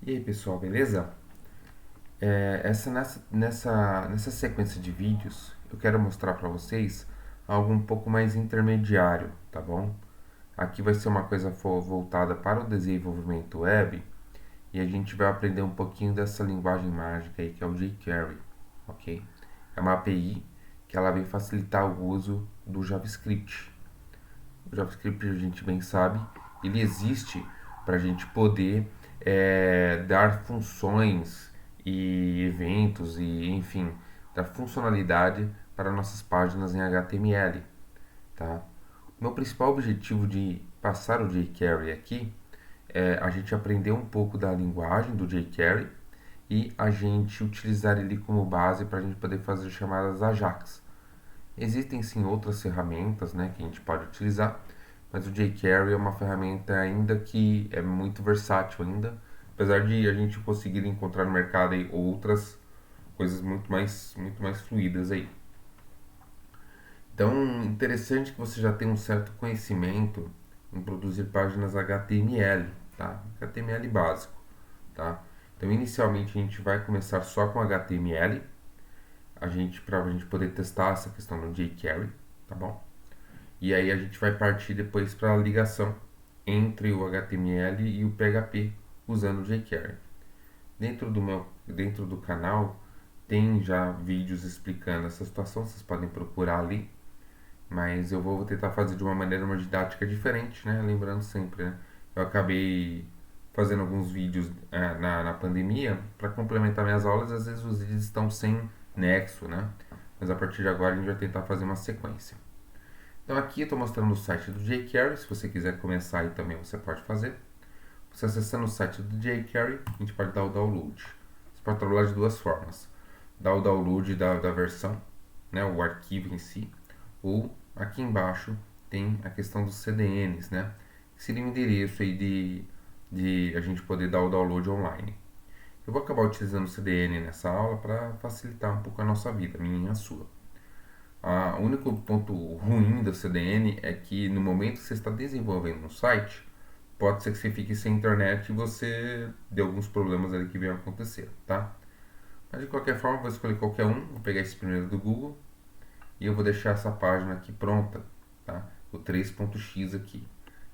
E aí pessoal, beleza? Nessa sequência de vídeos eu quero mostrar para vocês algo um pouco mais intermediário, tá bom? Aqui vai ser uma coisa voltada para o desenvolvimento web e a gente vai aprender um pouquinho dessa linguagem mágica aí que é o jQuery, ok? É uma API que ela vem facilitar o uso do JavaScript. O JavaScript, a gente bem sabe, ele existe para a gente poder dar funções e eventos e, enfim, dar funcionalidade para nossas páginas em HTML, tá? O meu principal objetivo de passar o jQuery aqui é a gente aprender um pouco da linguagem do jQuery e a gente utilizar ele como base para a gente poder fazer chamadas AJAX. Existem sim outras ferramentas, né, que a gente pode utilizar, mas o jQuery é uma ferramenta ainda que é muito versátil ainda, apesar de a gente conseguir encontrar no mercado aí outras coisas muito mais fluidas aí. Então, interessante que você já tenha um certo conhecimento em produzir páginas HTML, tá? HTML básico, tá? Então, inicialmente a gente vai começar só com HTML, para a gente poder testar essa questão do jQuery, tá bom? E aí a gente vai partir depois para a ligação entre o HTML e o PHP usando o jQuery. Dentro do canal tem já vídeos explicando essa situação, vocês podem procurar ali, mas eu vou tentar fazer de uma didática diferente, né? Lembrando sempre, né? Eu acabei fazendo alguns vídeos na pandemia para complementar minhas aulas, às vezes os vídeos estão sem nexo, né? Mas a partir de agora a gente vai tentar fazer uma sequência. Então aqui eu estou mostrando o site do jQuery, se você quiser começar aí também você pode fazer. Você acessando o site do jQuery, a gente pode dar o download. Você pode trabalhar de duas formas. Dar o download da versão, né, o arquivo em si, ou aqui embaixo tem a questão dos CDNs, né, que seria o endereço aí de a gente poder dar o download online. Eu vou acabar utilizando o CDN nessa aula para facilitar um pouco a nossa vida, a minha e a sua. O único ponto ruim do CDN é que no momento que você está desenvolvendo um site, pode ser que você fique sem internet e você dê alguns problemas ali que venham acontecer, tá? Mas de qualquer forma, eu vou escolher qualquer um, vou pegar esse primeiro do Google e eu vou deixar essa página aqui pronta, tá? O 3.x aqui.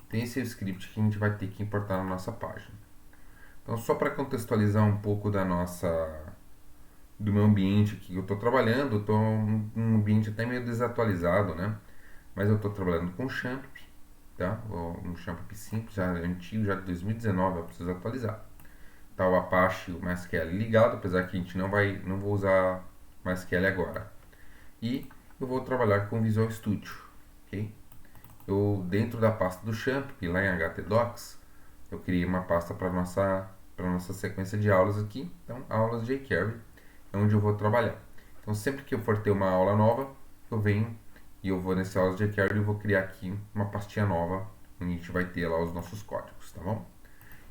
Tem esse script que a gente vai ter que importar na nossa página. Então, só para contextualizar um pouco do meu ambiente aqui que eu estou trabalhando, eu estou num ambiente até meio desatualizado, né? Mas eu estou trabalhando com Champ, tá? Um Champ simples, já antigo, já de 2019, eu preciso atualizar. Tá o Apache, o MySQL ligado, apesar que a gente não vou usar MySQL agora. E eu vou trabalhar com Visual Studio, ok? Eu, dentro da pasta do Champ, e lá em HTDocs, eu criei uma pasta para nossa sequência de aulas aqui. Então, aulas de jQuery é onde eu vou trabalhar. Então, sempre que eu for ter uma aula nova, eu venho e eu vou nesse aulas de jQuery e vou criar aqui uma pastinha nova, onde a gente vai ter lá os nossos códigos, tá bom?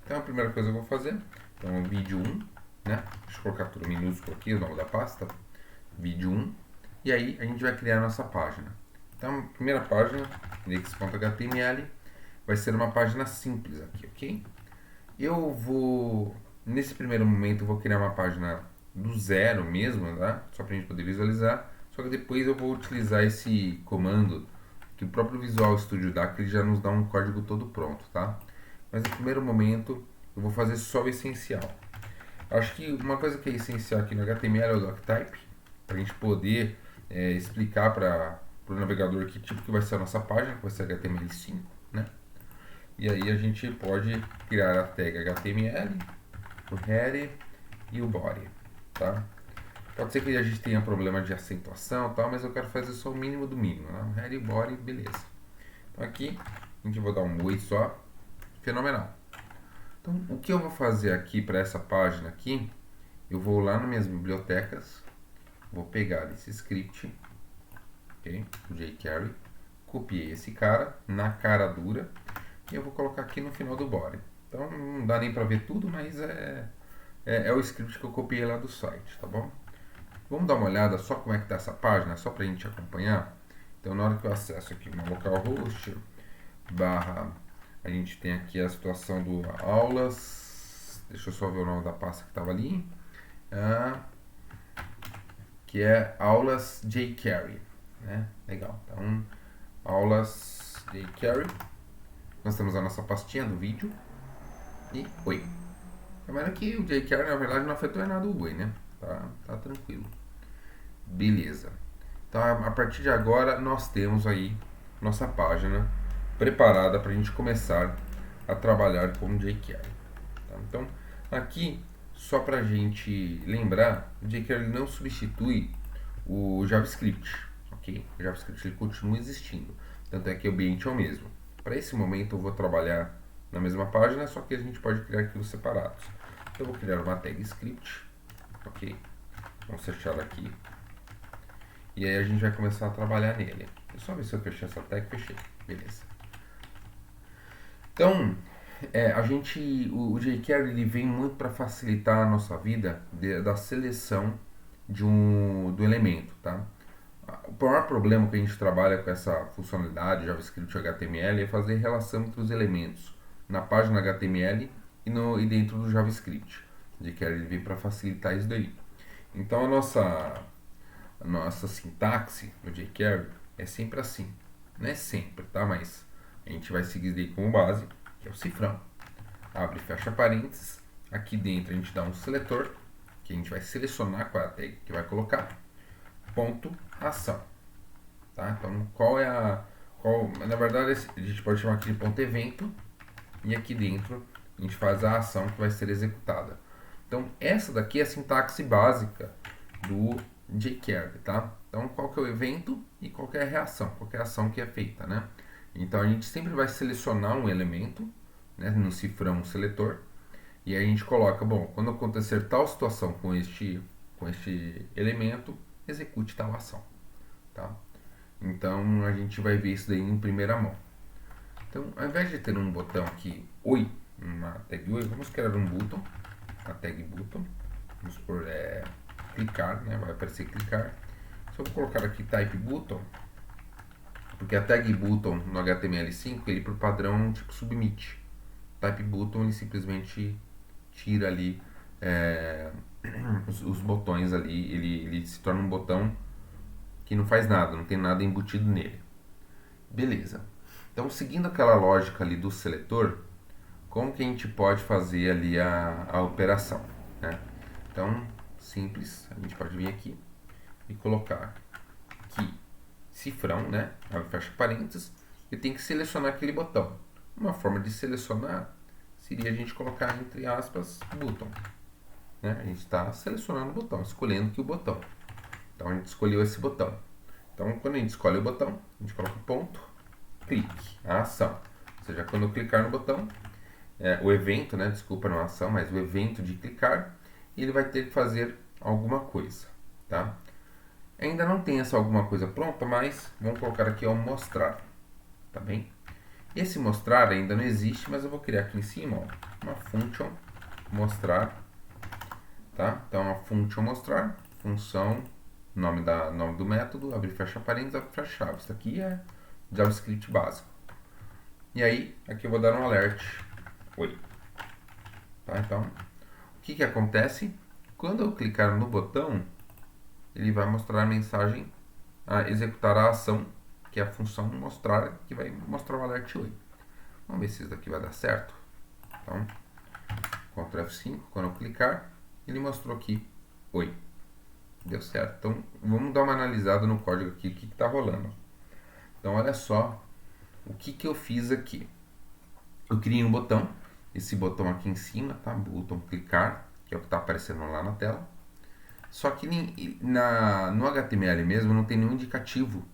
Então, a primeira coisa que eu vou fazer, então, vídeo 1, né? Deixa eu colocar tudo minúsculo aqui, o nome da pasta, vídeo 1, e aí a gente vai criar a nossa página. Então, a primeira página, index.html, vai ser uma página simples aqui, ok? Nesse primeiro momento, eu vou criar uma página do zero mesmo, tá? Só para a gente poder visualizar. Só que depois eu vou utilizar esse comando que o próprio Visual Studio dá, que ele já nos dá um código todo pronto, tá? Mas no primeiro momento, eu vou fazer só o essencial. Acho que uma coisa que é essencial aqui no HTML é o doctype, para a gente poder explicar para o navegador que tipo que vai ser a nossa página, que vai ser HTML5, né? E aí a gente pode criar a tag HTML, o header e o body, tá? Pode ser que a gente tenha problema de acentuação e tal, mas eu quero fazer só o mínimo do mínimo, né? O header e o body, beleza. Então aqui a gente vai dar um oi só, fenomenal. Então o que eu vou fazer aqui para essa página aqui, eu vou lá nas minhas bibliotecas, vou pegar esse script, ok? O jQuery, copiei esse cara na cara dura e eu vou colocar aqui no final do body. Então não dá nem para ver tudo, mas é o script que eu copiei lá do site, tá bom? Vamos dar uma olhada só como é que está essa página, só para a gente acompanhar. Então na hora que eu acesso aqui no localhost, barra, a gente tem aqui a situação do aulas Deixa eu só ver o nome da pasta que estava ali. Que é aulas jQuery, né? Legal. Então, aulas jQuery. Nós temos a nossa pastinha do vídeo. E oi. Lembrando que o jQuery, na verdade, não afetou em nada o oi, né? Tá tranquilo. Beleza. Então, a partir de agora, nós temos aí nossa página preparada para a gente começar a trabalhar com jQuery. Tá? Então, aqui, só para a gente lembrar, o jQuery não substitui o JavaScript, ok? O JavaScript ele continua existindo, tanto é que o ambiente é o mesmo. Para esse momento, eu vou trabalhar na mesma página, só que a gente pode criar arquivos separados. Então, eu vou criar uma tag script, ok? Vamos fechar aqui. E aí a gente vai começar a trabalhar nele. É só ver se eu fechei essa tag, fechei. Beleza. Então, o jQuery ele vem muito para facilitar a nossa vida da seleção do elemento, tá? O maior problema que a gente trabalha com essa funcionalidade JavaScript e HTML é fazer relação entre os elementos na página HTML e dentro do JavaScript. O jQuery ele vem para facilitar isso daí. Então a nossa sintaxe no jQuery é sempre assim. Não é sempre, tá? Mas a gente vai seguir daí como base, que é o cifrão. Abre e fecha parênteses. Aqui dentro a gente dá um seletor, que a gente vai selecionar qual é a tag que vai colocar. Ponto ação. Tá? Então, na verdade, a gente pode chamar aqui de ponto evento. E aqui dentro a gente faz a ação que vai ser executada. Então, essa daqui é a sintaxe básica do jQuery, tá? Então, qual que é o evento e qual que é a reação, qual que é a ação que é feita, né? Então, a gente sempre vai selecionar um elemento, né, no cifrão seletor, e aí a gente coloca, bom, quando acontecer tal situação com este elemento, execute tal ação, tá? Então, a gente vai ver isso daí em primeira mão. Então, ao invés de ter um botão aqui, oi, uma tag oi, vamos criar um button, a tag button, vamos por clicar, né? Vai aparecer clicar. Só vou colocar aqui type button, porque a tag button no HTML5 ele por padrão é um tipo submit. Type button ele simplesmente tira ali os botões ali, ele se torna um botão que não faz nada, não tem nada embutido nele. Beleza. Então, seguindo aquela lógica ali do seletor, como que a gente pode fazer ali a operação, né? Então, simples, a gente pode vir aqui e colocar aqui cifrão, né? Fecha parênteses, e tem que selecionar aquele botão. Uma forma de selecionar seria a gente colocar entre aspas button, né? A gente está selecionando o botão, escolhendo aqui o botão. Então a gente escolheu esse botão. Então quando a gente escolhe o botão, a gente coloca ponto, clique, a ação. Ou seja, quando eu clicar no botão, o evento, né? Desculpa, não a ação, mas o evento de clicar, ele vai ter que fazer alguma coisa, tá? Ainda não tem essa alguma coisa pronta, mas vamos colocar aqui ó, mostrar, tá bem? Esse mostrar ainda não existe, mas eu vou criar aqui em cima ó, uma function mostrar, tá? Então a function mostrar, função, nome do método, abre e fecha parênteses, abre e fecha chave. Isso aqui é JavaScript básico. E aí, aqui eu vou dar um alert, oi. Tá? Então, o que acontece? Quando eu clicar no botão, ele vai mostrar a mensagem a executar a ação, que é a função mostrar, que vai mostrar o alert oi. Vamos ver se isso daqui vai dar certo. Então, Ctrl F5, quando eu clicar, ele mostrou aqui oi. Deu certo. Então, vamos dar uma analisada no código aqui, o que está rolando. Então, olha só o que eu fiz aqui. Eu criei um botão, esse botão aqui em cima, tá? Botão clicar, que é o que está aparecendo lá na tela. Só que no HTML mesmo não tem nenhum indicativo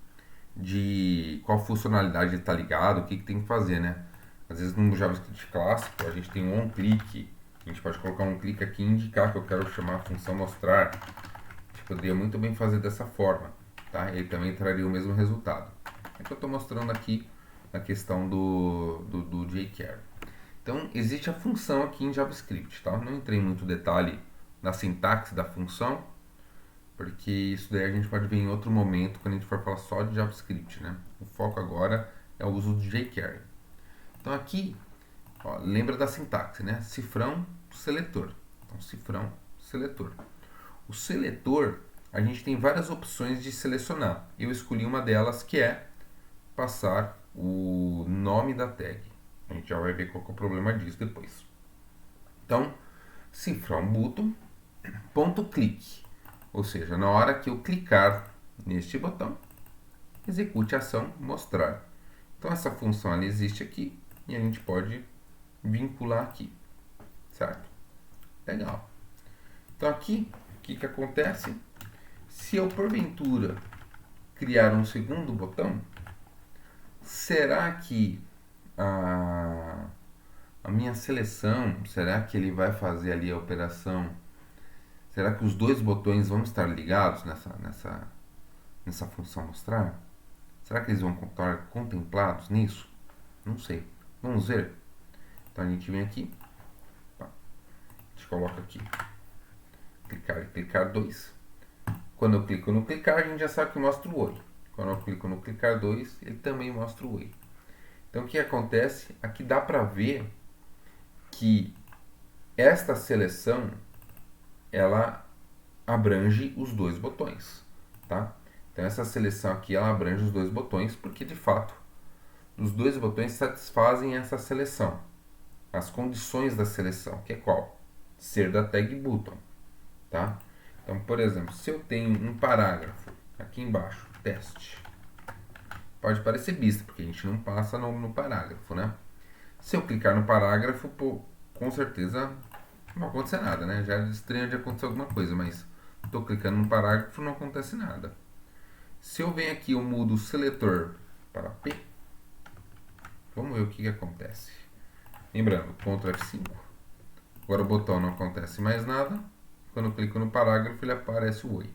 de qual funcionalidade ele está ligado, o que tem que fazer, né? Às vezes no JavaScript clássico a gente tem um onClick, a gente pode colocar um clique aqui e indicar que eu quero chamar a função mostrar. A gente poderia muito bem fazer dessa forma, tá? Ele também traria o mesmo resultado. É que eu estou mostrando aqui a questão do jQuery. Então existe a função aqui em JavaScript, tá? Não entrei em muito detalhe na sintaxe da função, porque isso daí a gente pode ver em outro momento quando a gente for falar só de JavaScript, né? O foco agora é o uso do jQuery. Então aqui Ó, lembra da sintaxe, né? Cifrão, seletor. Então, cifrão, seletor. O seletor, a gente tem várias opções de selecionar. Eu escolhi uma delas que é passar o nome da tag. A gente já vai ver qual que é o problema disso depois. Então, cifrão button, ponto clique. Ou seja, na hora que eu clicar neste botão, execute a ação mostrar. Então essa função ela existe aqui e a gente pode vincular aqui, certo? Legal. Então aqui, o que acontece? Se eu porventura criar um segundo botão, será que a minha seleção, será que ele vai fazer ali a operação? Será que os dois botões vão estar ligados nessa função mostrar? Será que eles vão estar contemplados nisso? Não sei. Vamos ver. Então a gente vem aqui, a gente coloca aqui, clicar e clicar 2. Quando eu clico no clicar, a gente já sabe que mostra o oi. Quando eu clico no clicar 2, ele também mostra o oi. Então o que acontece? Aqui dá para ver que esta seleção ela abrange os dois botões, tá? Então essa seleção aqui ela abrange os dois botões porque de fato os dois botões satisfazem essa seleção. As condições da seleção, que é qual? Ser da tag button, tá? Então, por exemplo, se eu tenho um parágrafo aqui embaixo, teste, pode parecer besta, porque a gente não passa no parágrafo, né? Se eu clicar no parágrafo, pô, com certeza não vai acontecer nada, né? Já é estranho de acontecer alguma coisa, mas estou clicando no parágrafo não acontece nada. Se eu venho aqui, eu mudo o seletor para P, vamos ver o que acontece. Lembrando, Ctrl F5. Agora o botão não acontece mais nada. Quando eu clico no parágrafo, ele aparece o oi.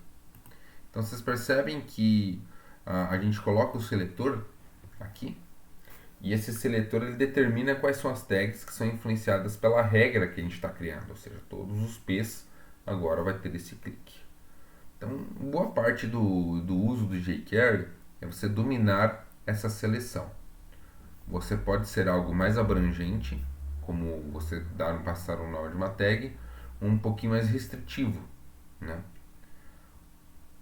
Então vocês percebem que a gente coloca o seletor aqui. E esse seletor ele determina quais são as tags que são influenciadas pela regra que a gente está criando. Ou seja, todos os P's agora vai ter esse clique. Então, boa parte do uso do jQuery é você dominar essa seleção. Você pode ser algo mais abrangente, como você passar um nome de uma tag, ou um pouquinho mais restritivo, né?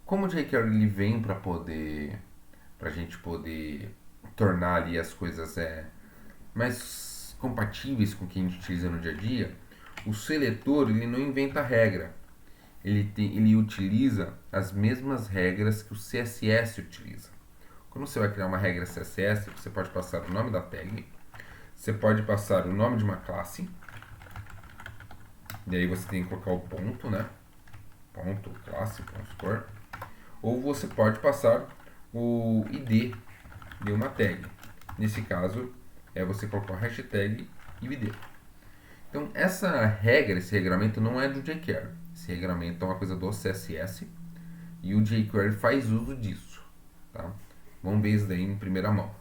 Como o jQuery ele vem para a gente poder tornar ali as coisas mais compatíveis com o que a gente utiliza no dia a dia, o seletor ele não inventa regra, ele utiliza as mesmas regras que o CSS utiliza. Quando você vai criar uma regra CSS, você pode passar o nome da tag, você pode passar o nome de uma classe, e aí você tem que colocar o ponto, né? Ponto, classe, vamos supor. Ou você pode passar o ID de uma tag. Nesse caso, você colocar o hashtag ID. Então, essa regra, esse regramento não é do jQuery. Esse regramento é uma coisa do CSS e o jQuery faz uso disso, tá? Vamos ver isso daí em primeira mão.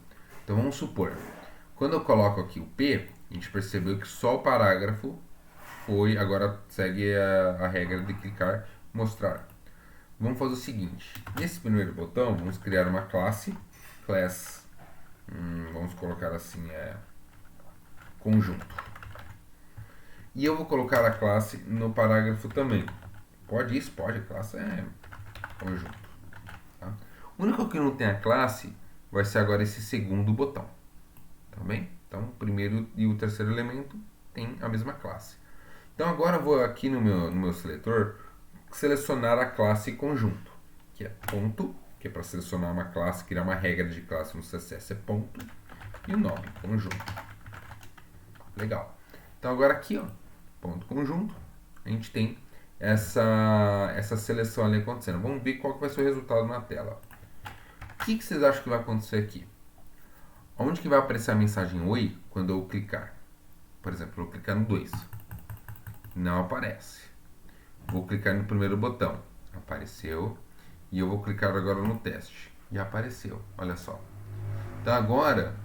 Então vamos supor, quando eu coloco aqui o P, a gente percebeu que só o parágrafo agora segue a regra de clicar mostrar. Vamos fazer o seguinte, nesse primeiro botão vamos criar uma classe, vamos colocar assim, conjunto. E eu vou colocar a classe no parágrafo também. Pode isso? Pode, a classe é conjunto. Tá? O único que não tem a classe vai ser agora esse segundo botão. Tá bem? Então, o primeiro e o terceiro elemento tem a mesma classe. Então, agora eu vou aqui no meu seletor selecionar a classe conjunto, que é ponto, que é para selecionar uma classe, criar uma regra de classe no CSS, é ponto, e o nome, conjunto. Legal. Então, agora aqui, ó, ponto conjunto, a gente tem essa seleção ali acontecendo. Vamos ver qual que vai ser o resultado na tela. O que vocês acham que vai acontecer aqui? Onde que vai aparecer a mensagem oi quando eu clicar? Por exemplo, eu vou clicar no 2. Não aparece. Vou clicar no primeiro botão. Apareceu. E eu vou clicar agora no teste. E apareceu. Olha só. Então agora,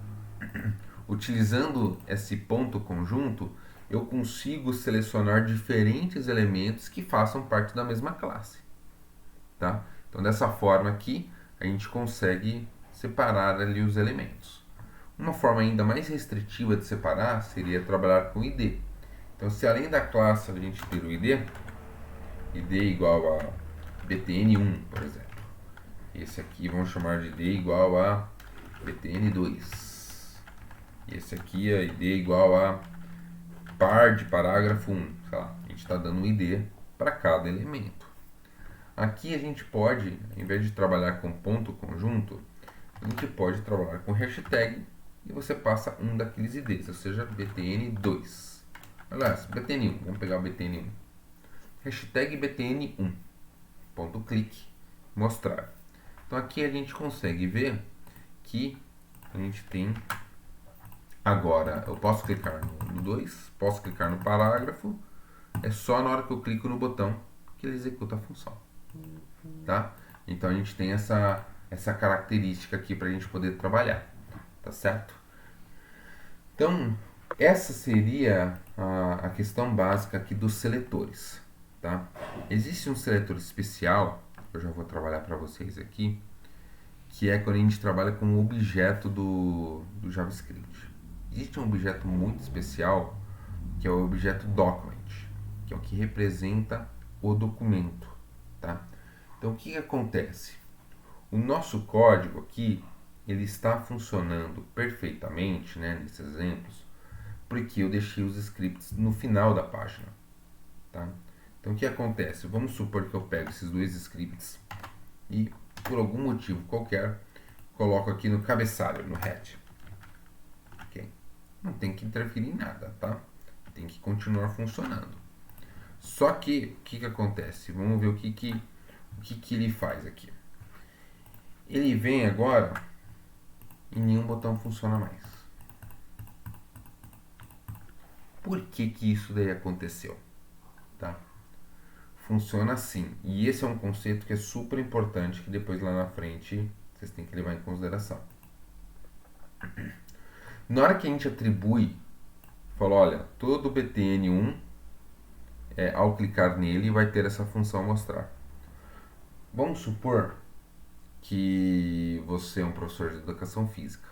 utilizando esse ponto conjunto, eu consigo selecionar diferentes elementos que façam parte da mesma classe. Tá? Então dessa forma aqui, a gente consegue separar ali os elementos. Uma forma ainda mais restritiva de separar seria trabalhar com ID. Então, se além da classe a gente ter o ID igual a btn1, por exemplo. Esse aqui vamos chamar de ID igual a btn2. E esse aqui é ID igual a par de parágrafo 1. Sei lá, a gente está dando um ID para cada elemento. Aqui a gente pode, ao invés de trabalhar com ponto conjunto, a gente pode trabalhar com hashtag e você passa um daqueles IDs, ou seja, btn2. Aliás, btn1, vamos pegar o btn1. Hashtag btn1, ponto clique, mostrar. Então aqui a gente consegue ver que a gente tem agora, eu posso clicar no 2, posso clicar no parágrafo, é só na hora que eu clico no botão que ele executa a função. Tá? Então a gente tem essa característica aqui para a gente poder trabalhar, tá certo? Então essa seria a questão básica aqui dos seletores, tá? Existe um seletor especial, que eu já vou trabalhar para vocês aqui, que é quando a gente trabalha com o objeto do JavaScript. Existe um objeto muito especial, que é o objeto document, que é o que representa o documento, tá? Então o que acontece? O nosso código aqui, ele está funcionando perfeitamente, né, nesses exemplos, porque eu deixei os scripts no final da página, tá? Então o que acontece? Vamos supor que eu pego esses dois scripts e por algum motivo qualquer coloco aqui no cabeçalho, no head. Okay? Não tem que interferir em nada, tá? Tem que continuar funcionando. Só que o que acontece? Vamos ver o que ele faz aqui. Ele vem agora e nenhum botão funciona mais. Por que isso daí aconteceu? Tá? Funciona assim. E esse é um conceito que é super importante, que depois lá na frente vocês têm que levar em consideração. Na hora que a gente atribui, fala, olha, todo btn1, ao clicar nele, vai ter essa função mostrar. Vamos supor que você é um professor de educação física,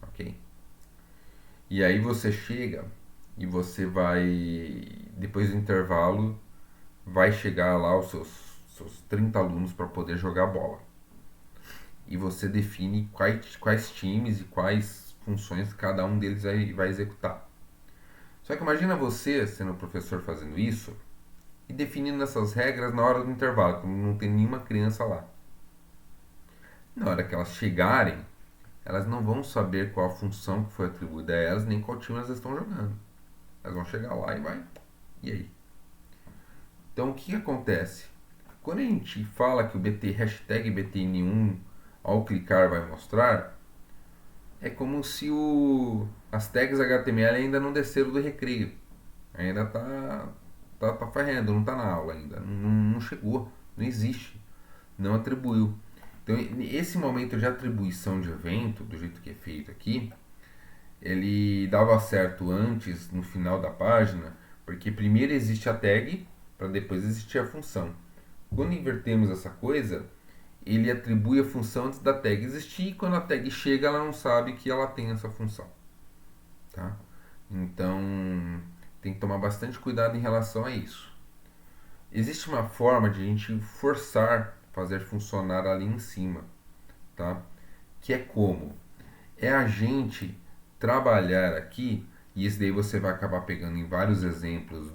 ok? E aí você chega e você vai, depois do intervalo, vai chegar lá os seus 30 alunos para poder jogar bola. E você define quais times e quais funções cada um deles vai executar. Só que imagina você, sendo professor, fazendo isso e definindo essas regras na hora do intervalo, quando não tem nenhuma criança lá. Na hora que elas chegarem, elas não vão saber qual a função que foi atribuída a elas, nem qual time elas estão jogando. Elas vão chegar lá e vai. E aí? Então o que acontece? Quando a gente fala que o hashtag btn1 ao clicar vai mostrar, é como se as tags HTML ainda não desceram do recreio. Ainda tá ferrando, não tá na aula ainda. Não chegou, não existe, não atribuiu. Então esse momento de atribuição de evento, do jeito que é feito aqui, ele dava certo antes, no final da página, porque primeiro existe a tag, para depois existir a função. Quando invertemos essa coisa, ele atribui a função antes da tag existir, e quando a tag chega, ela não sabe que ela tem essa função. Tá? Então, tem que tomar bastante cuidado em relação a isso. Existe uma forma de a gente forçar, fazer funcionar ali em cima, tá? Que é como? É a gente trabalhar aqui, e esse daí você vai acabar pegando em vários exemplos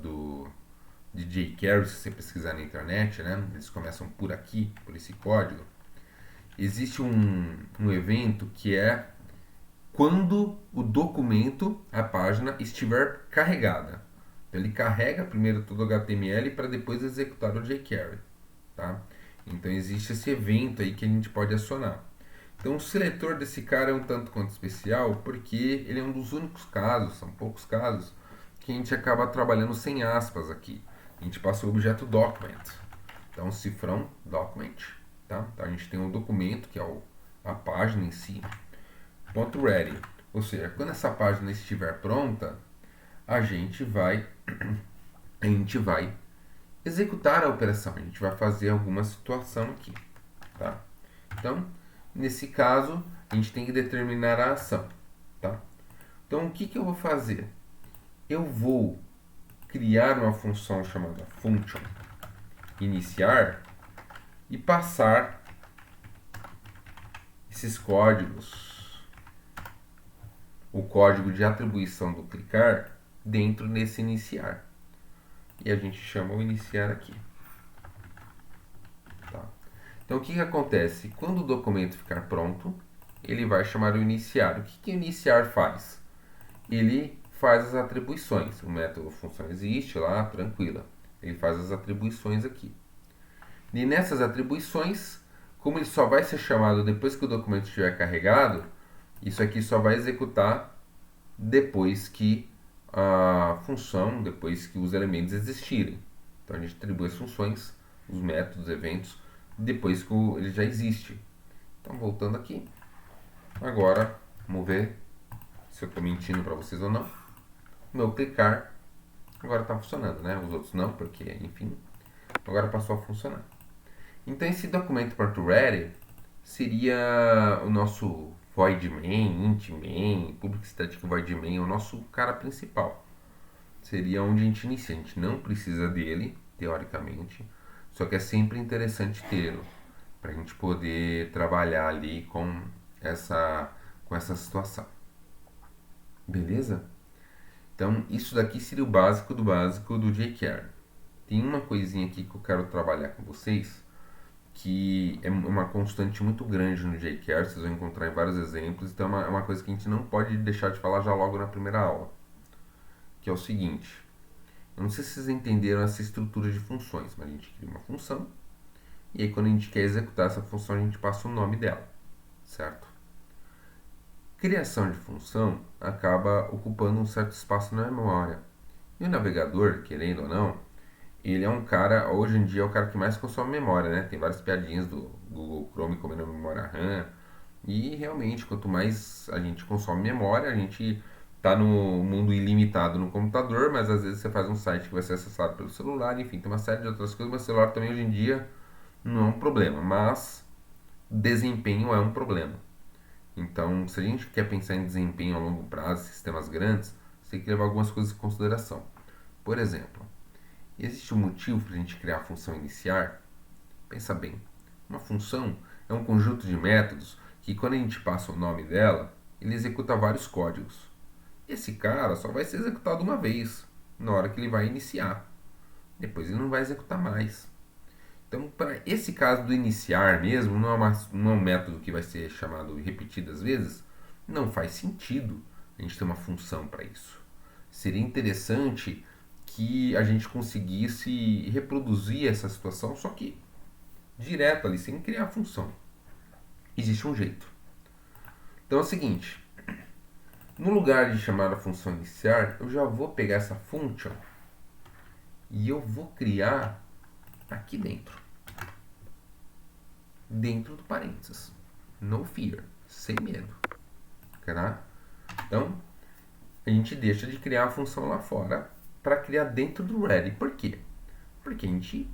de jQuery, se você pesquisar na internet, né? Eles começam por aqui, por esse código. Existe um evento que é quando o documento, a página, estiver carregada. Então, ele carrega primeiro todo o HTML para depois executar o jQuery. Tá? Então existe esse evento aí que a gente pode acionar. Então o seletor desse cara é um tanto quanto especial, porque ele é um dos únicos casos, são poucos casos, que a gente acaba trabalhando sem aspas aqui. A gente passa o objeto document. Então cifrão document. Tá? Então a gente tem um documento, que é a página em si, ponto .ready. Ou seja, quando essa página estiver pronta, a gente vai executar a operação. A gente vai fazer alguma situação aqui. Tá? Então, nesse caso, a gente tem que determinar a ação. tá? Então, o que que eu vou fazer? Eu vou criar uma função chamada function iniciar e passar esses códigos, o código de atribuição do clicar, dentro desse iniciar. E a gente chama o iniciar aqui. Tá? Então, o que que acontece? Quando o documento ficar pronto, ele vai chamar o iniciar. O que que o iniciar faz? Ele faz as atribuições. O método função existe lá, tranquila. Ele faz as atribuições aqui. E nessas atribuições, como ele só vai ser chamado depois que o documento estiver carregado, isso aqui só vai executar depois que a função, depois que os elementos existirem. Então a gente atribui as funções, os métodos, eventos, depois que ele já existe. Então voltando aqui, agora vamos ver se eu estou mentindo para vocês ou não. O meu clicar agora está funcionando, né? Os outros não, porque enfim, agora passou a funcionar. Então esse documento ready seria o nosso void main, int main, public static void main, o nosso cara principal. Seria onde a gente inicia. A gente não precisa dele, teoricamente, só que é sempre interessante tê-lo para a gente poder trabalhar ali com essa situação. Beleza? Então isso daqui seria o básico do jQuery. Tem uma coisinha aqui que eu quero trabalhar com vocês, que é uma constante muito grande no jQuery, vocês vão encontrar em vários exemplos, então é uma coisa que a gente não pode deixar de falar já logo na primeira aula, que é o seguinte: eu não sei se vocês entenderam essa estrutura de funções, mas a gente cria uma função, e aí quando a gente quer executar essa função, a gente passa o nome dela, certo? Criação de função acaba ocupando um certo espaço na memória, e o navegador, querendo ou não, ele é um cara, hoje em dia é o cara que mais consome memória, né? Tem várias piadinhas do Google Chrome comendo memória RAM. E realmente, quanto mais a gente consome memória, a gente tá no mundo ilimitado no computador, mas às vezes você faz um site que vai ser acessado pelo celular, enfim, tem uma série de outras coisas, mas o celular também hoje em dia não é um problema, mas desempenho é um problema. Então, se a gente quer pensar em desempenho a longo prazo, sistemas grandes, você tem que levar algumas coisas em consideração. Por exemplo, existe um motivo para a gente criar a função iniciar? Pensa bem, uma função é um conjunto de métodos que, quando a gente passa o nome dela, ele executa vários códigos. Esse cara só vai ser executado uma vez, na hora que ele vai iniciar. Depois ele não vai executar mais. Então, para esse caso do iniciar mesmo, não é um método que vai ser chamado repetidas vezes, não faz sentido a gente ter uma função para isso. Seria interessante que a gente conseguisse reproduzir essa situação, só que direto ali, sem criar função. Existe um jeito. Então é o seguinte: no lugar de chamar a função iniciar, eu já vou pegar essa function e eu vou criar aqui dentro do parênteses. No fear, sem medo. Tá? Então, a gente deixa de criar a função lá fora para criar dentro do ready. Por quê? Porque a gente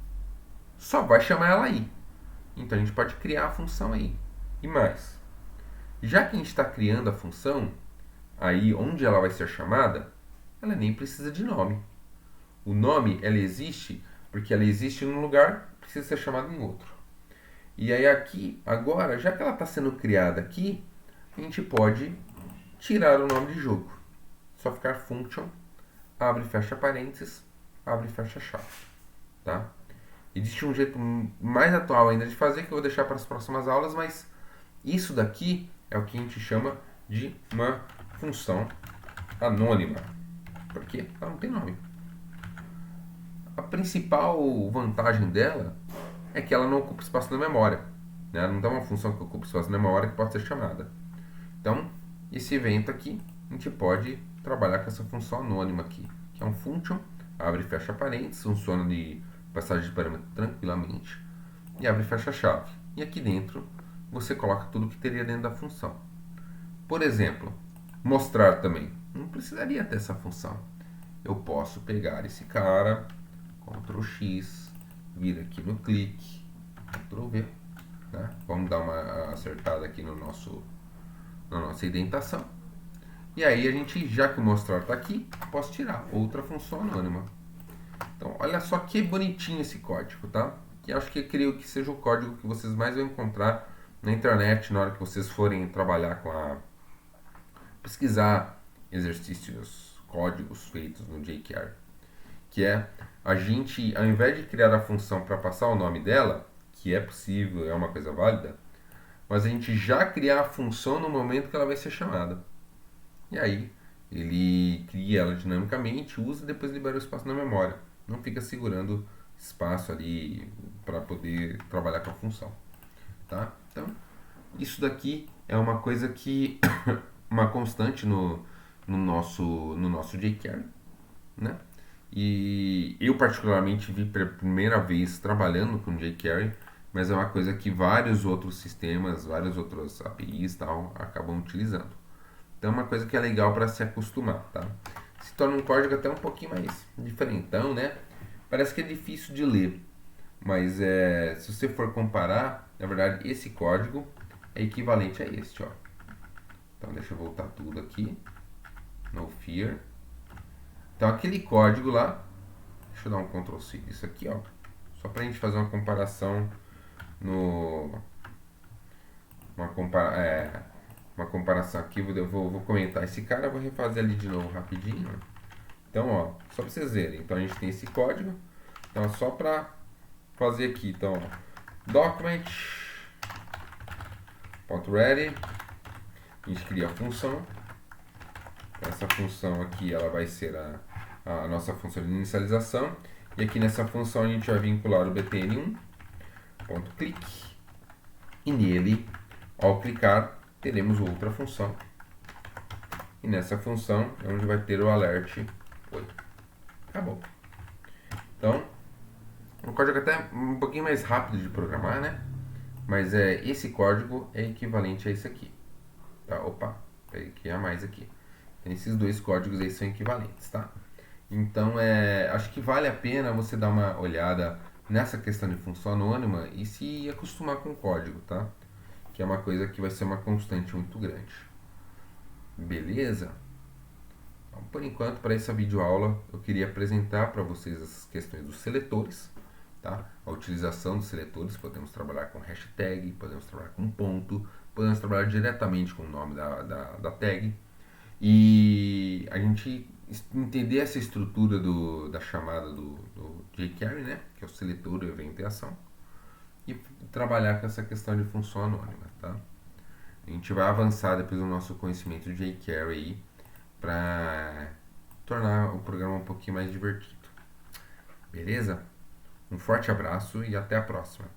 só vai chamar ela aí. Então a gente pode criar a função aí. E mais, já que a gente está criando a função, aí onde ela vai ser chamada, ela nem precisa de nome. O nome, ela existe porque ela existe num lugar, precisa ser chamada em outro. E aí aqui, agora, já que ela está sendo criada aqui, a gente pode tirar o nome de jogo. Só ficar function, abre e fecha parênteses, abre e fecha chave. Tá? Existe um jeito mais atual ainda de fazer, que eu vou deixar para as próximas aulas, mas isso daqui é o que a gente chama de uma função anônima. Por quê? Ela não tem nome. A principal vantagem dela é que ela não ocupa espaço na memória. Né? Ela não tem uma função que ocupa espaço na memória que pode ser chamada. Então, esse evento aqui, a gente pode trabalhar com essa função anônima aqui, que é um function, abre e fecha parênteses, funciona de passagem de parâmetro tranquilamente, e abre e fecha a chave. E aqui dentro, você coloca tudo que teria dentro da função. Por exemplo, mostrar também. Não precisaria ter essa função. Eu posso pegar esse cara, Ctrl X, vir aqui no clique, Ctrl V. Né? Vamos dar uma acertada aqui na nossa indentação. E aí a gente, já que o mostrar está aqui, posso tirar outra função anônima. Então, olha só que bonitinho esse código, tá? Que acho que eu creio que seja o código que vocês mais vão encontrar na internet na hora que vocês forem trabalhar pesquisar exercícios, códigos feitos no jQuery. Que é a gente, ao invés de criar a função para passar o nome dela, que é possível, é uma coisa válida, mas a gente já criar a função no momento que ela vai ser chamada. E aí ele cria ela dinamicamente, usa e depois libera o espaço na memória. Não fica segurando espaço ali para poder trabalhar com a função, tá? Então, isso daqui é uma coisa que uma constante no nosso jQuery, né? E eu particularmente vi pela primeira vez trabalhando com jQuery, mas é uma coisa que vários outros sistemas, vários outros APIs e tal acabam utilizando. Então é uma coisa que é legal para se acostumar, tá? Se torna um código até um pouquinho mais diferentão, né? Parece que é difícil de ler, mas se você for comparar, na verdade esse código é equivalente a este, ó. Então deixa eu voltar tudo aqui, no fear. Então aquele código lá, deixa eu dar um Ctrl C isso aqui, ó, só para a gente fazer uma comparação no uma comparação aqui, vou comentar esse cara, eu vou refazer ali de novo rapidinho. Então, ó, só para vocês verem. Então a gente tem esse código. Então é só para fazer aqui. Então, ó, document.ready, a gente cria a função. Essa função aqui, ela vai ser a nossa função de inicialização. E aqui nessa função a gente vai vincular o btn1.click. E nele, ao clicar, teremos outra função. E nessa função é onde vai ter o alert. Oi. Acabou. Então, um código até um pouquinho mais rápido de programar, né? Mas esse código é equivalente a esse aqui. Tá? Opa, tem que a mais aqui. Então, esses dois códigos aí são equivalentes, tá? Então, acho que vale a pena você dar uma olhada nessa questão de função anônima e se acostumar com o código, tá? Que é uma coisa que vai ser uma constante muito grande. Beleza? Então, por enquanto, para essa videoaula, eu queria apresentar para vocês as questões dos seletores, tá? A utilização dos seletores, podemos trabalhar com hashtag, podemos trabalhar com ponto, podemos trabalhar diretamente com o nome da tag. E a gente entender essa estrutura da chamada do jQuery, né? Que é o seletor, o evento e a ação. E trabalhar com essa questão de função anônima, tá? A gente vai avançar depois do nosso conhecimento de jQuery para tornar o programa um pouquinho mais divertido. Beleza? Um forte abraço e até a próxima.